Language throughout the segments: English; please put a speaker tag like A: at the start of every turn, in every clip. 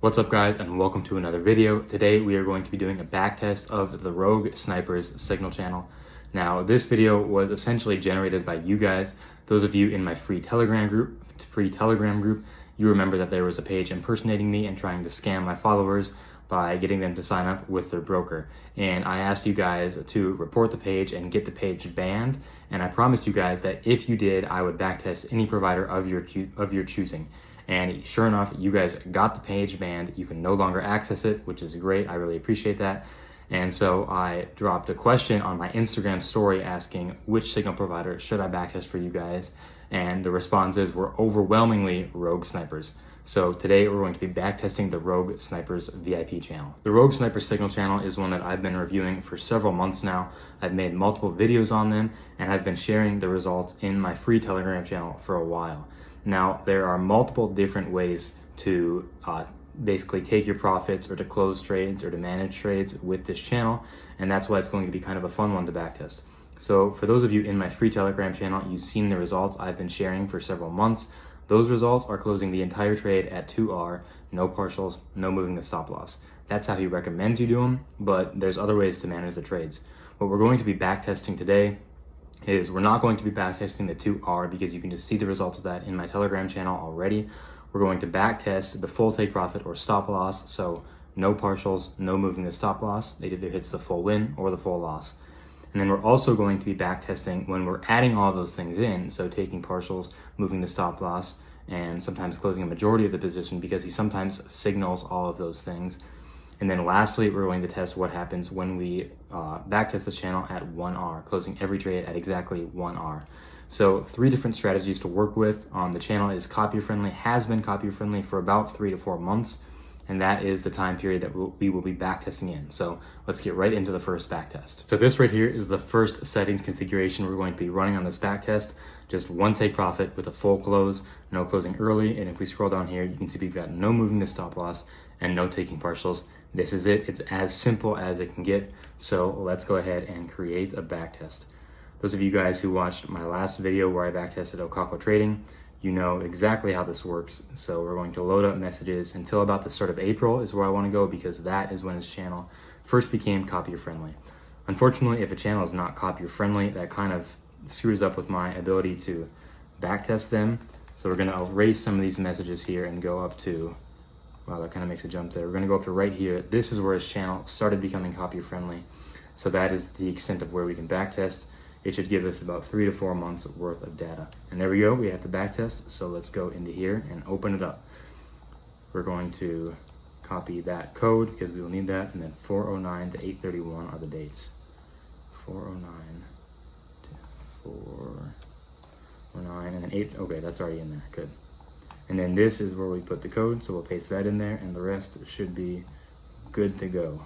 A: What's up guys, and welcome to another video. Today we are going to be doing a backtest of the Rogue Snipers signal channel. Now this video was essentially generated by you guys. Those of you in my free Telegram group, you remember that there was a page impersonating me and trying to scam my followers by getting them to sign up with their broker. And I asked you guys to report the page and get the page banned. And I promised you guys that if you did, I would backtest any provider of your choosing. And sure enough, you guys got the page banned. You can no longer access it, which is great. I really appreciate that. And so I dropped a question on my Instagram story asking which signal provider should I backtest for you guys. And the responses were overwhelmingly Rogue Snipers. So today we're going to be backtesting the Rogue Snipers VIP channel. The Rogue Snipers signal channel is one that I've been reviewing for several months now. I've made multiple videos on them and I've been sharing the results in my free Telegram channel for a while. Now, there are multiple different ways to basically take your profits or to close trades or to manage trades with this channel, and that's why it's going to be kind of a fun one to backtest. So for those of you in my free Telegram channel, you've seen the results I've been sharing for several months. Those results are closing the entire trade at 2R, no partials, no moving the stop loss. That's how he recommends you do them, but there's other ways to manage the trades. What we're going to be backtesting today is we're not going to be backtesting the 2R because you can just see the results of that in my Telegram channel already. We're going to backtest the full take profit or stop loss, so no partials, no moving the stop loss. It either hits the full win or the full loss. And then we're also going to be backtesting when we're adding all those things in, so taking partials, moving the stop loss, and sometimes closing a majority of the position because he sometimes signals all of those things. And then lastly, we're going to test what happens when we backtest the channel at 1R, closing every trade at exactly 1R. So 3 different strategies to work with. The channel is Copier friendly, has been Copier friendly for about 3 to 4 months, and that is the time period that we will be backtesting in. So let's get right into the first backtest. So this right here is the first settings configuration we're going to be running on this backtest. Just one take profit with a full close, no closing early. And if we scroll down here, you can see we've got no moving the stop loss and no taking partials. This is it. It's as simple as it can get. So let's go ahead and create a backtest. Those of you guys who watched my last video where I backtested Okako trading, you know exactly how this works. So we're going to load up messages until about the start of April is where I want to go because that is when his channel first became Copier friendly. Unfortunately, if a channel is not Copier friendly, that kind of screws up with my ability to backtest them. So we're going to erase some of these messages here and go up to, wow, that kind of makes a jump there. We're going to go up to right here. This is where his channel started becoming Copier friendly. So that is the extent of where we can backtest. It should give us about 3 to 4 months worth of data. And there we go, we have the backtest. So let's go into here and open it up. We're going to copy that code because we will need that. And then 409 to 831 are the dates. 409 to 409 and then 8, okay, that's already in there, good. And then this is where we put the code, so we'll paste that in there and the rest should be good to go.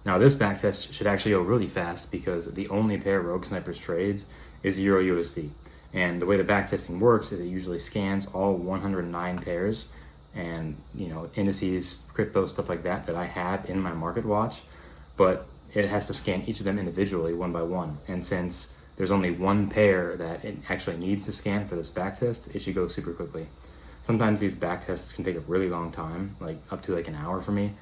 A: Now this backtest should actually go really fast because the only pair Rogue Snipers trades is Euro USD. And the way the backtesting works is it usually scans all 109 pairs and, you know, indices, crypto, stuff like that I have in my market watch, but it has to scan each of them individually one by one. And since there's only one pair that it actually needs to scan for this backtest, it should go super quickly. Sometimes these backtests can take a really long time, like up to like an hour for me.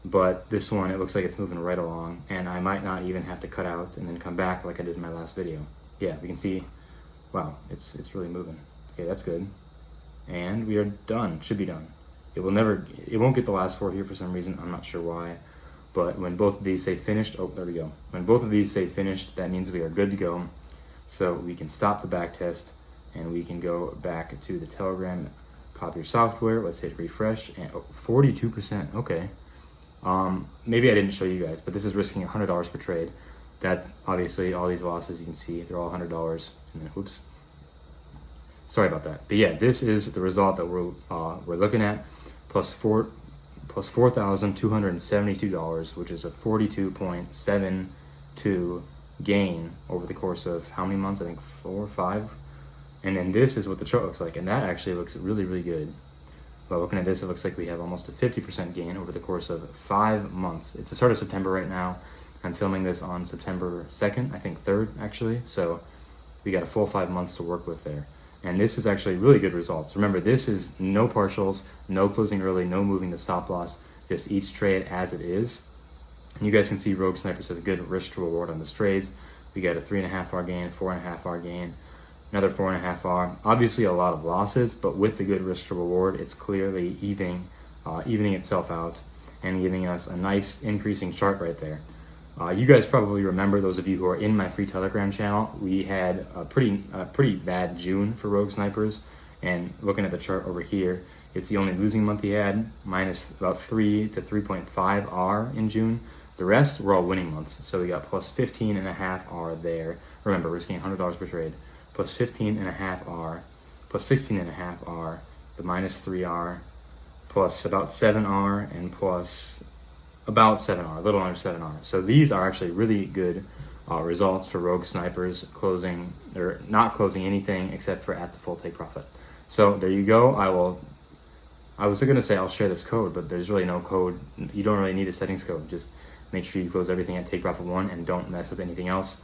A: But this one, it looks like it's moving right along, and I might not even have to cut out and then come back like I did in my last video. Yeah, we can see, wow, it's really moving. Okay, that's good. And we are done, should be done. It won't get the last 4 here for some reason, I'm not sure why. But when both of these say finished, oh, there we go. When both of these say finished, that means we are good to go. So we can stop the backtest and we can go back to the Telegram Copier software. Let's hit refresh and 42%, okay. Maybe I didn't show you guys, but this is risking $100 per trade. That obviously all these losses you can see, they're all $100 and then oops. Sorry about that. But yeah, this is the result that we're looking at, plus $4,272, which is a 42.72 gain over the course of how many months? I think 4 or 5. And then this is what the chart looks like, and that actually looks really, really good. But looking at this, it looks like we have almost a 50% gain over the course of 5 months. It's the start of September right now. I'm filming this on September 2nd, I think 3rd actually. So we got a full 5 months to work with there. And this is actually really good results. Remember, this is no partials, no closing early, no moving the stop loss, just each trade as it is. And you guys can see Rogue Snipers has a good risk to reward on the trades. We got a 3.5 hour gain, 4.5 hour gain, another 4.5 hour. Obviously a lot of losses, but with the good risk to reward, it's clearly evening itself out and giving us a nice increasing chart right there. You guys probably remember, those of you who are in my free Telegram channel, we had a pretty bad June for Rogue Snipers. And looking at the chart over here, it's the only losing month he had, minus about 3 to 3.5 R in June. The rest were all winning months. So we got plus 15.5 R there. Remember, risking $100 per trade. Plus 15.5 R, plus 16.5 R, the minus 3 R, plus about 7 R, and plus about 7 R, a little under 7 R. So these are actually really good results for Rogue Snipers, closing or not closing anything except for at the full take profit. So there you go. I was going to say I'll share this code, but there's really no code. You don't really need a settings code. Just make sure you close everything at take profit 1 and don't mess with anything else.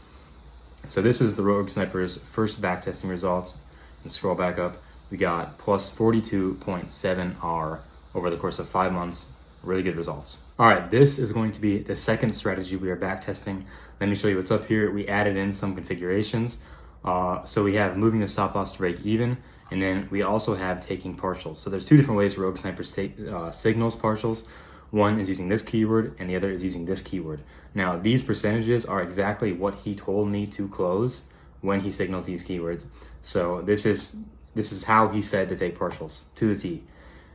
A: So this is the Rogue Snipers first backtesting results. And scroll back up. We got plus 42.7 R over the course of 5 months. Really good results. All right, this is going to be the second strategy we are backtesting. Let me show you what's up here. We added in some configurations. So we have moving the stop loss to break even, and then we also have taking partials. So there's two different ways Rogue Snipers signals partials. One is using this keyword and the other is using this keyword. Now these percentages are exactly what he told me to close when he signals these keywords. So this is how he said to take partials to the T.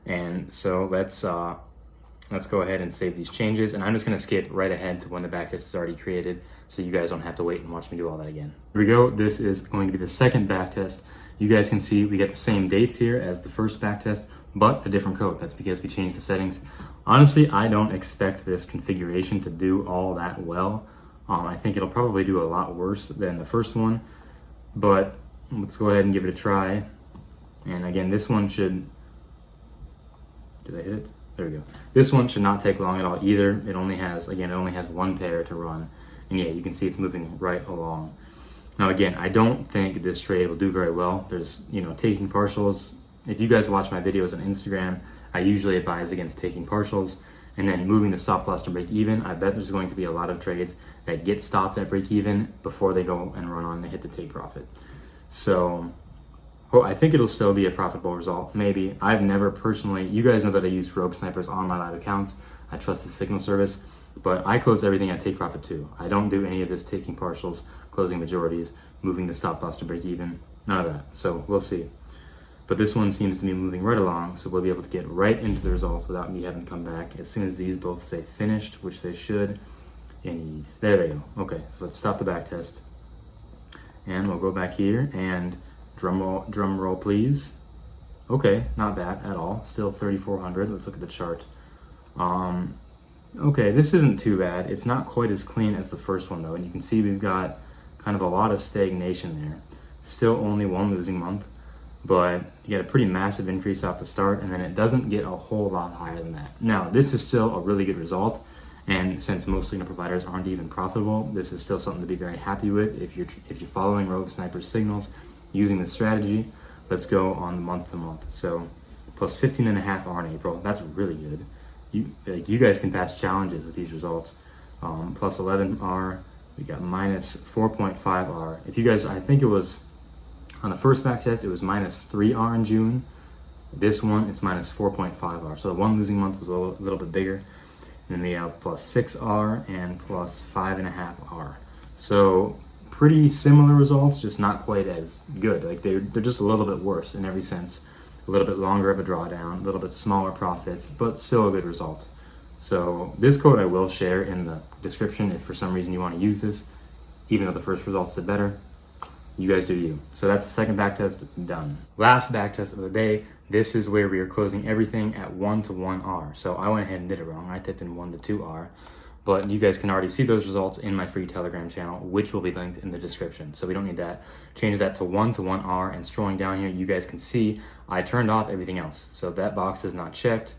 A: And so let's go ahead and save these changes. And I'm just gonna skip right ahead to when the backtest is already created so you guys don't have to wait and watch me do all that again. Here we go. This is going to be the second backtest. You guys can see we get the same dates here as the first backtest, but a different code. That's because we changed the settings. Honestly, I don't expect this configuration to do all that well. I think it'll probably do a lot worse than the first one, but let's go ahead and give it a try. And again, this one should, did I hit it? There we go. This one should not take long at all either. It only has one pair to run. And yeah, you can see it's moving right along. Now again, I don't think this trade will do very well. There's, taking partials. If you guys watch my videos on Instagram, I usually advise against taking partials and then moving the stop loss to break even. I bet there's going to be a lot of trades that get stopped at break even before they go and run on to hit the take profit. So I think it'll still be a profitable result. Maybe. I've never personally, you guys know that I use Rogue Snipers on my live accounts. I trust the signal service, but I close everything at take profit too. I don't do any of this taking partials, closing majorities, moving the stop loss to break even, none of that. So we'll see. But this one seems to be moving right along, so we'll be able to get right into the results without me having to come back as soon as these both say finished, which they should. And there they go. Okay, so let's stop the back test. And we'll go back here and drum roll please. Okay, not bad at all. Still 3,400. Let's look at the chart. Okay, this isn't too bad. It's not quite as clean as the first one though, and you can see we've got kind of a lot of stagnation there. Still only one losing month, but you get a pretty massive increase off the start, and then it doesn't get a whole lot higher than that. Now, this is still a really good result, and since most signal providers aren't even profitable, this is still something to be very happy with if you're following Rogue Sniper signals using this strategy. Let's go on month to month. So plus 15.5 R in April. That's really good. You guys can pass challenges with these results. Plus 11 R. We got minus 4.5 R. If you guys, I think it was on the first back test, it was minus 3 R in June. This one, it's minus 4.5 R. So the one losing month was a little bit bigger. And then we have plus 6 R and plus 5.5 R. So pretty similar results, just not quite as good. Like they're just a little bit worse in every sense. A little bit longer of a drawdown, a little bit smaller profits, but still a good result. So this code I will share in the description if for some reason you want to use this, even though the first results did better. You guys do you. So that's the second backtest done. Last backtest of the day. This is where we are closing everything at 1 to 1 R. So I went ahead and did it wrong. I typed in 1 to 2 R. But you guys can already see those results in my free Telegram channel, which will be linked in the description. So we don't need that. Change that to 1 to 1 R, and scrolling down here, you guys can see I turned off everything else. So that box is not checked.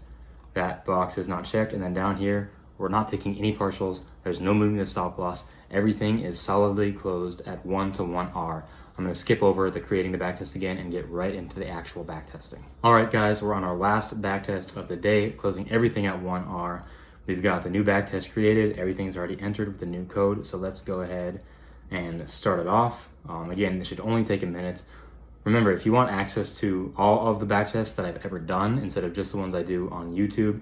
A: That box is not checked. And then down here, we're not taking any partials. There's no moving the stop loss. Everything is solidly closed at 1 to 1 R. I'm going to skip over the creating the backtest again and get right into the actual backtesting. All right, guys, we're on our last backtest of the day, closing everything at 1R. We've got the new backtest created. Everything's already entered with the new code. So let's go ahead and start it off. Again, this should only take a minute. Remember, if you want access to all of the backtests that I've ever done, instead of just the ones I do on YouTube,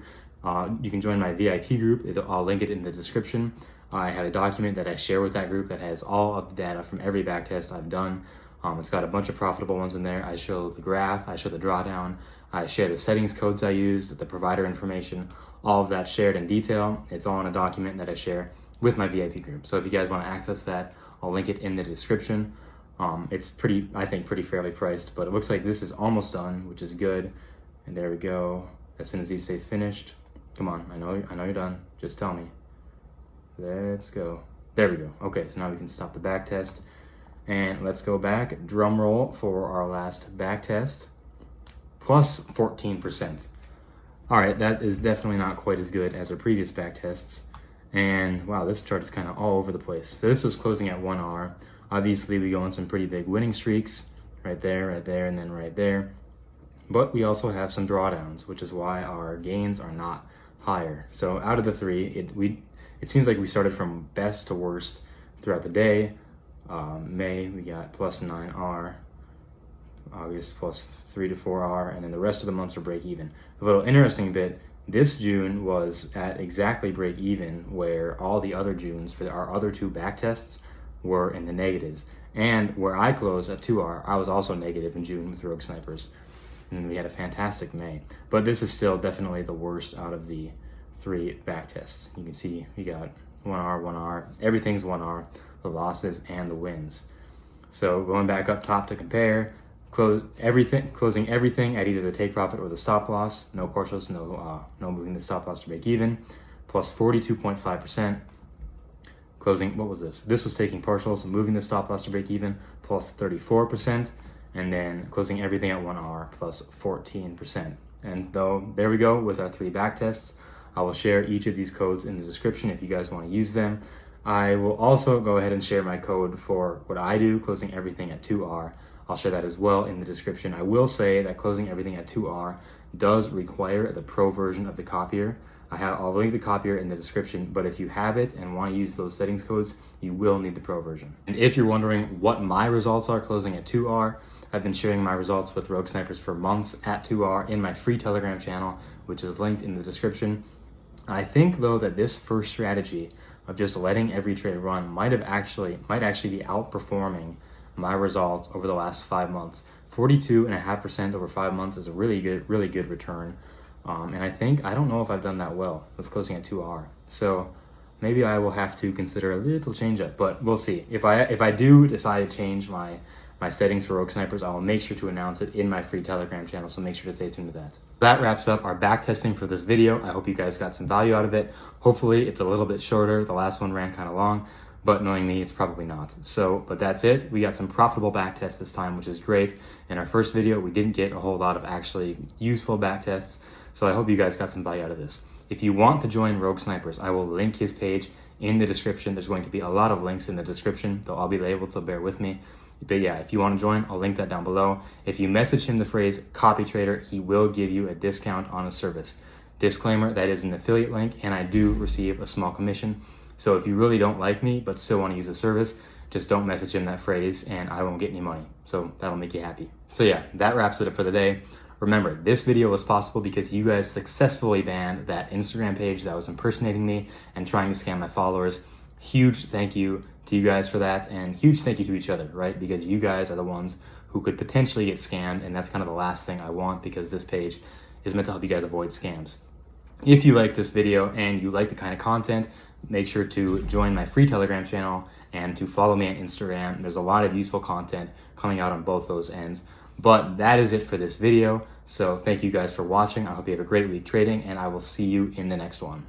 A: you can join my VIP group. I'll link it in the description. I have a document that I share with that group that has all of the data from every backtest I've done. It's got a bunch of profitable ones in there. I show the graph, I show the drawdown, I share the settings codes I used, the provider information, all of that shared in detail. It's all in a document that I share with my VIP group. So if you guys want to access that, I'll link it in the description. It's I think pretty fairly priced, but it looks like this is almost done, which is good. And there we go. As soon as these say finished, come on, I know you're done. Just tell me. Let's go. There we go. Okay, so now we can stop the back test. And let's go back. Drum roll for our last back test. Plus 14%. All right, that is definitely not quite as good as our previous back tests. And wow, this chart is kind of all over the place. So this was closing at 1R. Obviously, we go on some pretty big winning streaks. Right there, and then right there. But we also have some drawdowns, which is why our gains are not higher. So out of the three, it seems like we started from best to worst throughout the day. May, we got plus 9R. August, plus 3 to 4R. And then the rest of the months are break even. A little interesting bit, this June was at exactly break even, where all the other Junes for our other two back tests were in the negatives. And where I closed at 2R, I was also negative in June with Rogue Snipers. And we had a fantastic May. But this is still definitely the worst out of the three back tests. You can see we got 1R, everything's 1R, the losses and the wins. So going back up top to compare, closing everything at either the take profit or the stop loss, no partials, no moving the stop loss to break even, plus 42.5%. Closing, what was this? This was taking partials, moving the stop loss to break even, plus 34%, and then closing everything at 1R, plus 14%. And there we go with our three back tests. I will share each of these codes in the description if you guys want to use them. I will also go ahead and share my code for what I do, closing everything at 2R. I'll share that as well in the description. I will say that closing everything at 2R does require the pro version of the Copier. I'll link the Copier in the description, but if you have it and want to use those settings codes, you will need the pro version. And if you're wondering what my results are closing at 2R, I've been sharing my results with Rogue Snipers for months at 2R in my free Telegram channel, which is linked in the description. I think though that this first strategy of just letting every trade run might actually be outperforming my results over the last 5 months. 42.5% over 5 months is a really good return. And I don't know if I've done that well with closing at 2R. So maybe I will have to consider a little change up, but we'll see. If I do decide to change my settings for Rogue Snipers, I will make sure to announce it in my free Telegram channel, so make sure to stay tuned to that. That wraps up our back testing for this video. I hope you guys got some value out of it. Hopefully it's a little bit shorter. The last one ran kind of long, but knowing me, it's probably not. But that's it. We got some profitable back tests this time, which is great. In our first video, we didn't get a whole lot of actually useful back tests, so I hope you guys got some value out of this. If you want to join Rogue Snipers, I will link his page in the description. There's going to be a lot of links in the description. They'll all be labeled, so bear with me. But yeah, if you want to join, I'll link that down below. If you message him the phrase CopyTrader, he will give you a discount on a service. Disclaimer, that is an affiliate link, and I do receive a small commission. So if you really don't like me, but still want to use a service, just don't message him that phrase, and I won't get any money. So that'll make you happy. So yeah, that wraps it up for the day. Remember, this video was possible because you guys successfully banned that Instagram page that was impersonating me and trying to scam my followers. Huge thank you to you guys for that, and huge thank you to each other, right? Because you guys are the ones who could potentially get scammed, and that's kind of the last thing I want, because this page is meant to help you guys avoid scams. If you like this video and you like the kind of content, make sure to join my free Telegram channel and to follow me on Instagram. There's a lot of useful content coming out on both those ends. But that is it for this video. So thank you guys for watching. I hope you have a great week trading, and I will see you in the next one.